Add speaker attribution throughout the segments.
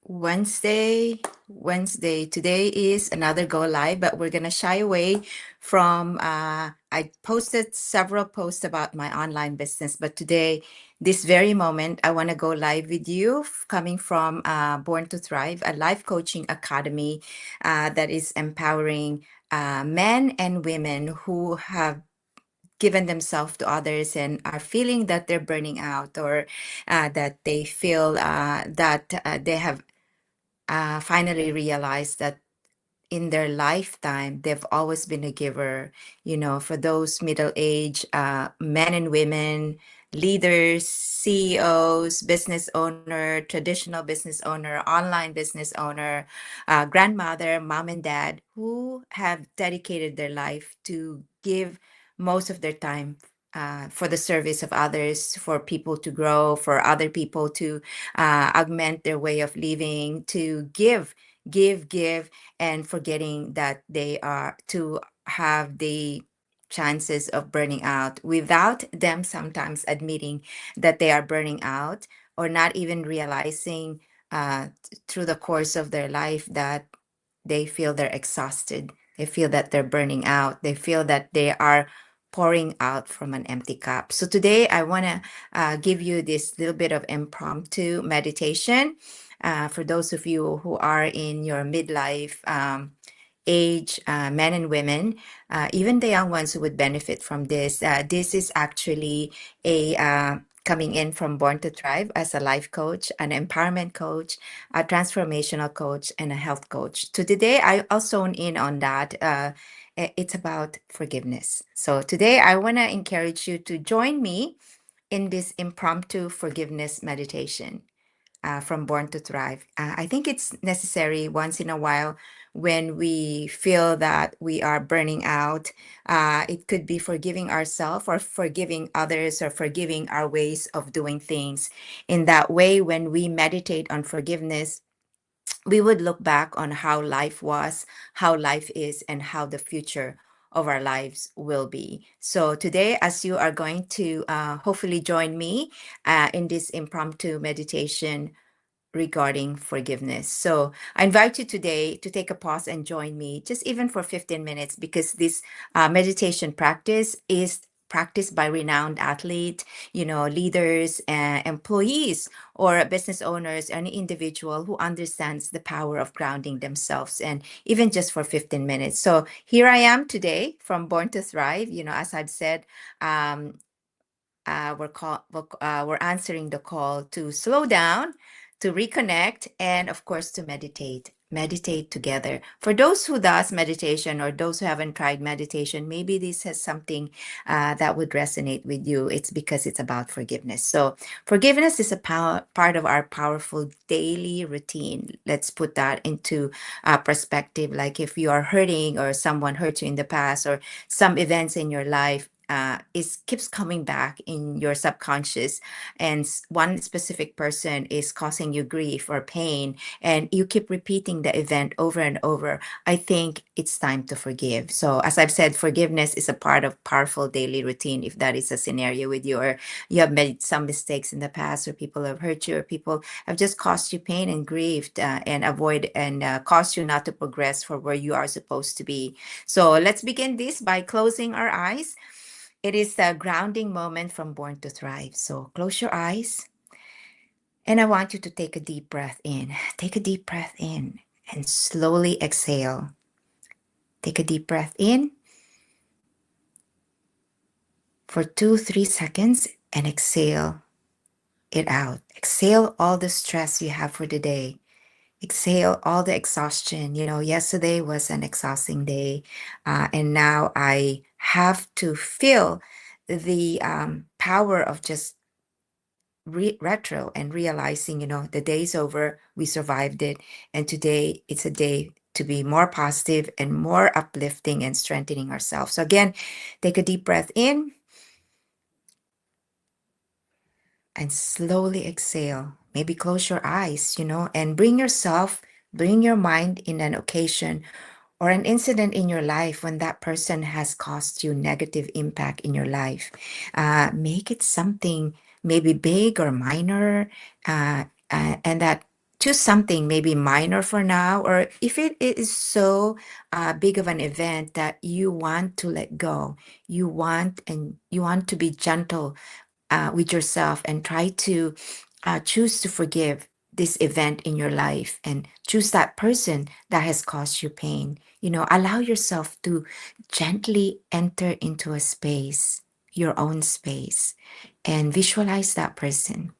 Speaker 1: Wednesday. Today is another go live, but we're gonna shy away from. I posted several posts about my online business, but today, this very moment, I want to go live with you, coming from Born to Thrive, a life coaching academy that is empowering men and women who have given themselves to others and are feeling that they're burning out, or that they feel that they have finally realized that in their lifetime they've always been a giver. For those middle-aged men and women, leaders, CEOs, business owner, traditional business owner, online business owner, grandmother, mom and dad, who have dedicated their life to give most of their time for the service of others, for people to grow, for other people to augment their way of living, to give, and forgetting that they are to have the chances of burning out without them sometimes admitting that they are burning out, or not even realizing through the course of their life that they feel they're exhausted. They feel that they're burning out. They feel that they are pouring out from an empty cup. So today I want to give you this little bit of impromptu meditation for those of you who are in your midlife age, men and women, even the young ones who would benefit from this. This is actually a coming in from Born to Thrive as a life coach, an empowerment coach, a transformational coach, and a health coach. So today I'll zone in on that. It's about forgiveness. So today I want to encourage you to join me in this impromptu forgiveness meditation from Born to Thrive. I think it's necessary once in a while when we feel that we are burning out. It could be forgiving ourselves or forgiving others or forgiving our ways of doing things. In that way, when we meditate on forgiveness, we would look back on how life was, how life is, and how the future of our lives will be. So today, as you are going to hopefully join me in this impromptu meditation regarding forgiveness. So I invite you today to take a pause and join me, just even for 15 minutes, because this meditation practice is practiced by renowned athlete, leaders, employees, or business owners, any individual who understands the power of grounding themselves, and even just for 15 minutes. So here I am today from Born to Thrive. As I've said, um, we're answering the call to slow down, to reconnect, and of course to meditate together. For those who does meditation, or those who haven't tried meditation, maybe this has something that would resonate with you. It's because it's about forgiveness. So forgiveness is a part of our powerful daily routine. Let's put that into perspective. Like if you are hurting, or someone hurt you in the past, or some events in your life is keeps coming back in your subconscious, and one specific person is causing you grief or pain, and you keep repeating the event over and over, I think it's time to forgive. So as I've said, forgiveness is a part of powerful daily routine. If that is a scenario with you, or you have made some mistakes in the past, or people have hurt you, or people have just caused you pain and grief, and avoid and caused you not to progress for where you are supposed to be. So let's begin this by closing our eyes. It is a grounding moment from Born to Thrive. So close your eyes, and I want you to take a deep breath in. Take a deep breath in and slowly exhale. Take a deep breath in for 2, 3 seconds and exhale it out. Exhale all the stress you have for the day. Exhale all the exhaustion. Yesterday was an exhausting day, and now I have to feel the power of just retro and realizing, the day's over, we survived it. And today it's a day to be more positive and more uplifting and strengthening ourselves. So again, take a deep breath in and slowly exhale. Maybe close your eyes, and bring your mind in an occasion or an incident in your life when that person has caused you negative impact in your life. Make it something maybe big or minor, and that choose something maybe minor for now, or if it is so big of an event that you want to let go, you want to be gentle with yourself and try to choose to forgive this event in your life and choose that person that has caused you pain. Allow yourself to gently enter into a space, your own space, and visualize that person,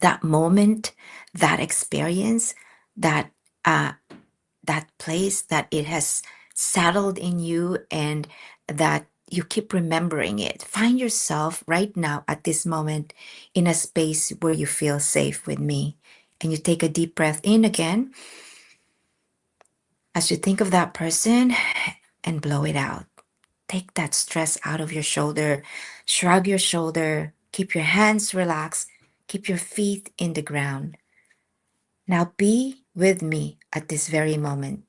Speaker 1: that moment, that experience, that uh, that place that it has settled in you, and that you keep remembering it. Find yourself right now at this moment in a space where you feel safe with me. And you take a deep breath in again as you think of that person and blow it out. Take that stress out of your shoulder, shrug your shoulder, keep your hands relaxed, keep your feet in the ground. Now be with me at this very moment.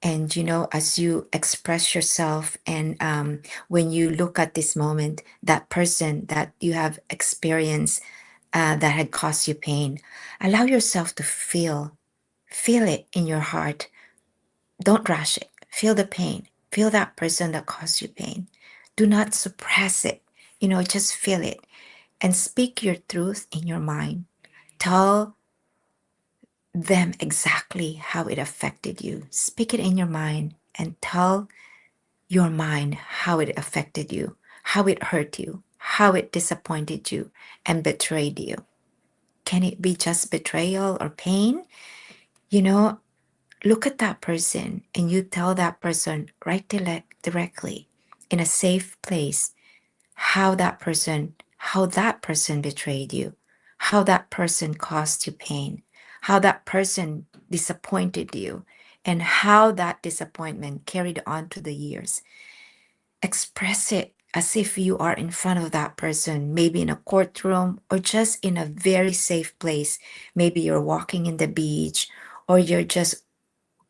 Speaker 1: And as you express yourself, and when you look at this moment, that person that you have experienced that had caused you pain, allow yourself to feel it in your heart. Don't rush it. Feel the pain. Feel that person that caused you pain. Do not suppress it. Just feel it and speak your truth in your mind. Tell them exactly how it affected you. Speak it in your mind and tell your mind how it affected you, how it hurt you, how it disappointed you and betrayed you. Can it be just betrayal or pain? You know, Look at that person and you tell that person right directly in a safe place how that person betrayed you, how that person caused you pain, how that person disappointed you, and how that disappointment carried on to the years. Express it as if you are in front of that person, maybe in a courtroom or just in a very safe place. Maybe you're walking in the beach, or you're just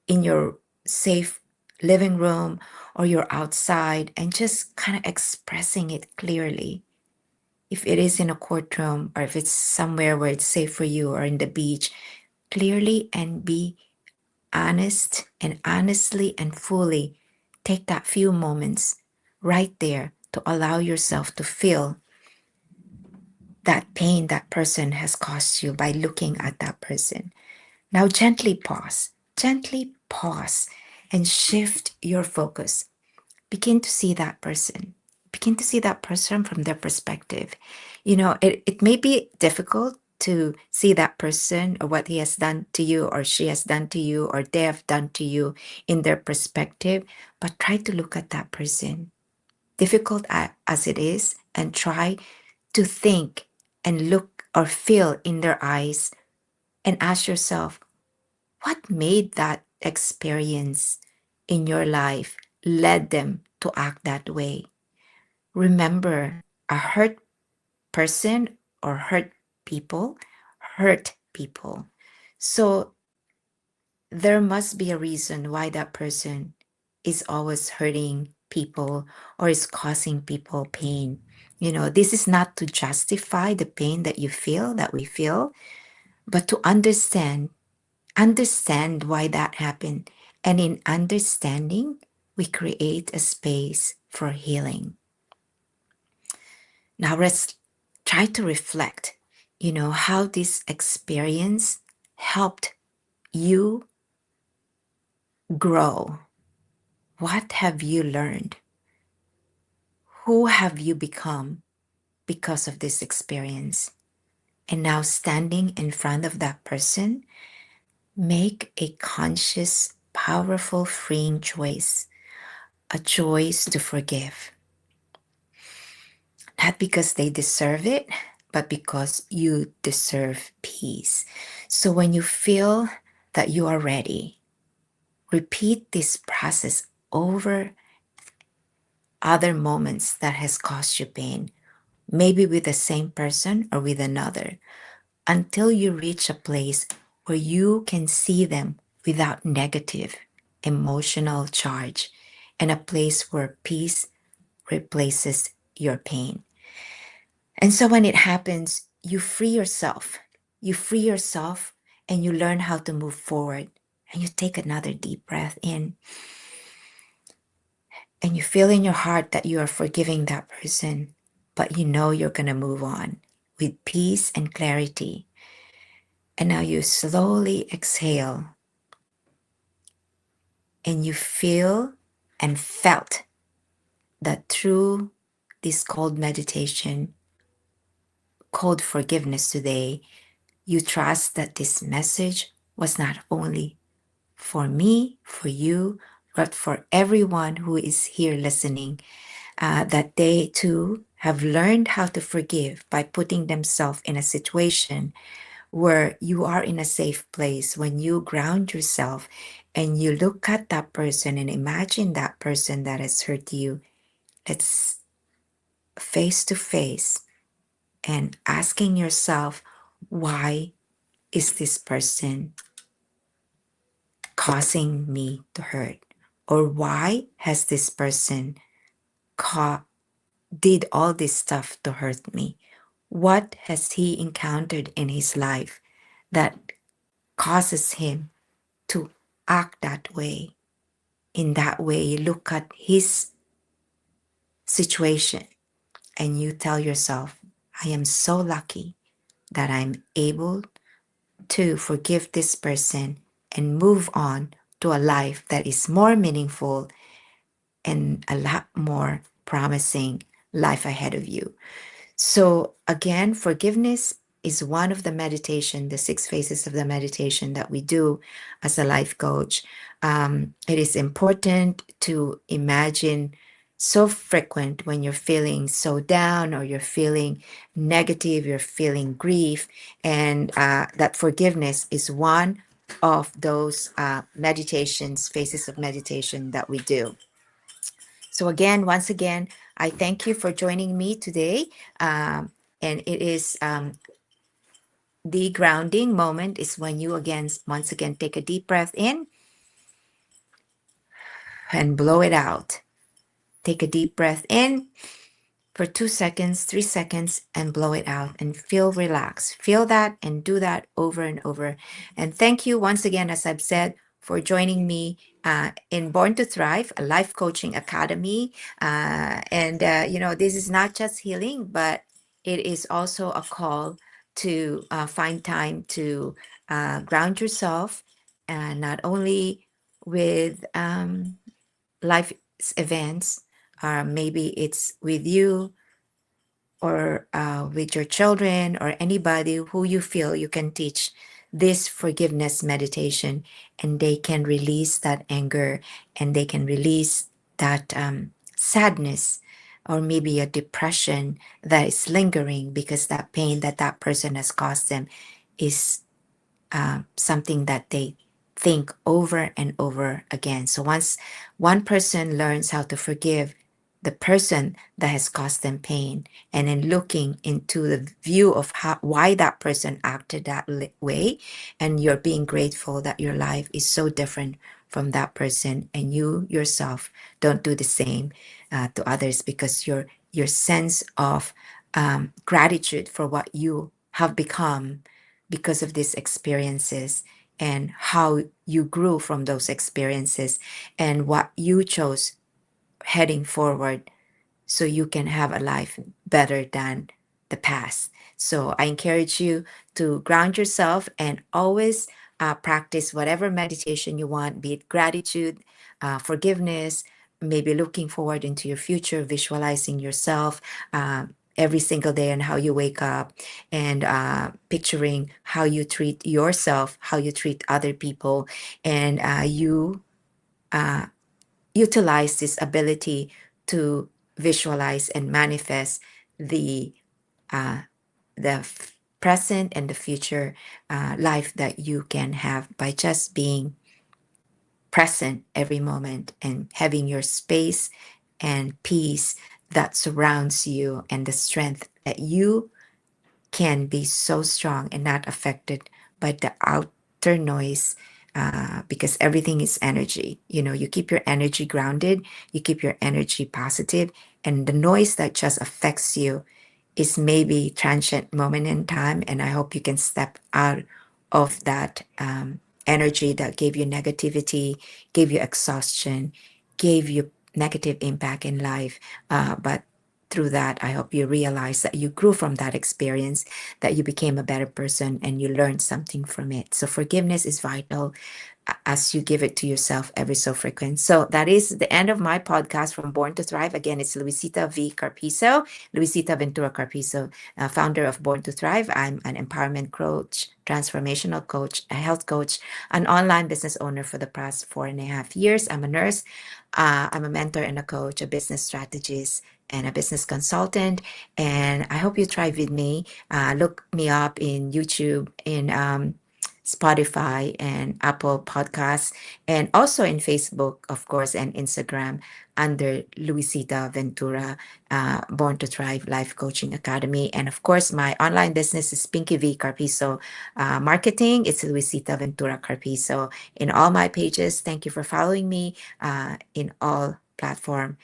Speaker 1: in your safe living room, or you're outside and just kind of expressing it clearly. If it is in a courtroom, or if it's somewhere where it's safe for you, or in the beach, clearly and be honest, and honestly and fully take that few moments right there to allow yourself to feel that pain that person has caused you by looking at that person. Now gently pause and shift your focus. Begin to see that person. Begin to see that person from their perspective. It may be difficult to see that person or what he has done to you, or she has done to you, or they have done to you in their perspective, but try to look at that person, difficult as it is, and try to think and look or feel in their eyes and ask yourself, what made that experience in your life led them to act that way? Remember, a hurt person or hurt people. So there must be a reason why that person is always hurting people or is causing people pain. This is not to justify the pain that we feel, but to understand why that happened. And in understanding, we create a space for healing. Now let's try to reflect, how this experience helped you grow. What have you learned? Who have you become because of this experience? And now, standing in front of that person, make a conscious, powerful, freeing choice, a choice to forgive. Not because they deserve it, but because you deserve peace. So when you feel that you are ready, repeat this process over other moments that has caused you pain, maybe with the same person or with another, until you reach a place where you can see them without negative emotional charge, and a place where peace replaces your pain. And so when it happens, you free yourself. You free yourself and you learn how to move forward. And you take another deep breath in, and you feel in your heart that you are forgiving that person, but you know you're going to move on with peace and clarity. And now you slowly exhale, and you feel and felt that through this cold meditation, cold forgiveness today, you trust that this message was not only for me, for you, but for everyone who is here listening, that they too have learned how to forgive by putting themselves in a situation where you are in a safe place. When you ground yourself and you look at that person and imagine that person that has hurt you, it's face to face and asking yourself, why is this person causing me to hurt? Or why has this person did all this stuff to hurt me? What has he encountered in his life that causes him to act that way? In that way, you look at his situation and you tell yourself, I am so lucky that I'm able to forgive this person and move on to a life that is more meaningful and a lot more promising life ahead of you. So again, forgiveness is one of the meditation, the 6 phases of the meditation that we do as a life coach. It is important to imagine so frequent when you're feeling so down or you're feeling negative, you're feeling grief, and that forgiveness is one of those meditations, phases of meditation that we do. So again, once again, I thank you for joining me today. And it is the grounding moment is when you once again, take a deep breath in and blow it out. Take a deep breath in for 2 seconds, 3 seconds, and blow it out and feel relaxed. Feel that and do that over and over. And thank you once again, as I've said, for joining me in Born to Thrive, a life coaching academy. This is not just healing, but it is also a call to find time to ground yourself, not only with life events, maybe it's with you or with your children or anybody who you feel you can teach this forgiveness meditation, and they can release that anger and they can release that sadness or maybe a depression that is lingering because that pain that that person has caused them is something that they think over and over again. So once one person learns how to forgive the person that has caused them pain, and then looking into the view of why that person acted that way, and you're being grateful that your life is so different from that person, and you yourself don't do the same to others, because your sense of gratitude for what you have become because of these experiences and how you grew from those experiences and what you chose heading forward so you can have a life better than the past. So I encourage you to ground yourself and always practice whatever meditation you want, be it gratitude, forgiveness, maybe looking forward into your future, visualizing yourself every single day and how you wake up, and picturing how you treat yourself, how you treat other people, and you utilize this ability to visualize and manifest the uh, present and the future life that you can have by just being present every moment and having your space and peace that surrounds you, and the strength that you can be so strong and not affected by the outer noise, because everything is energy. You keep your energy grounded, you keep your energy positive, and the noise that just affects you is maybe transient moment in time. And I hope you can step out of that energy that gave you negativity, gave you exhaustion, gave you negative impact in life. But through that, I hope you realize that you grew from that experience, that you became a better person and you learned something from it. So forgiveness is vital as you give it to yourself every so frequent. So that is the end of my podcast from Born to Thrive. Again, it's Luisita V. Carpizo, Luisita Ventura Carpizo, founder of Born to Thrive. I'm an empowerment coach, transformational coach, a health coach, an online business owner for the past 4.5 years. I'm a nurse. I'm a mentor and a coach, a business strategist, and a business consultant. And I hope you thrive with me. Look me up in YouTube, in Spotify and Apple Podcasts, and also in Facebook, of course, and Instagram under Luisita Ventura, Born to Thrive Life Coaching Academy. And of course, my online business is Pinky V Carpizo Marketing. It's Luisita Ventura Carpizo in all my pages. Thank you for following me in all platform,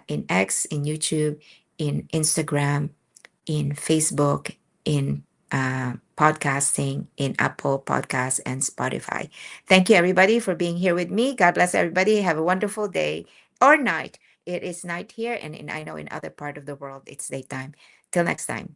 Speaker 1: in X, in YouTube, in Instagram, in Facebook, in podcasting, in Apple Podcasts and Spotify. Thank you, everybody, for being here with me. God bless everybody. Have a wonderful day or night. It is night here, and I know in other part of the world it's daytime. Till next time.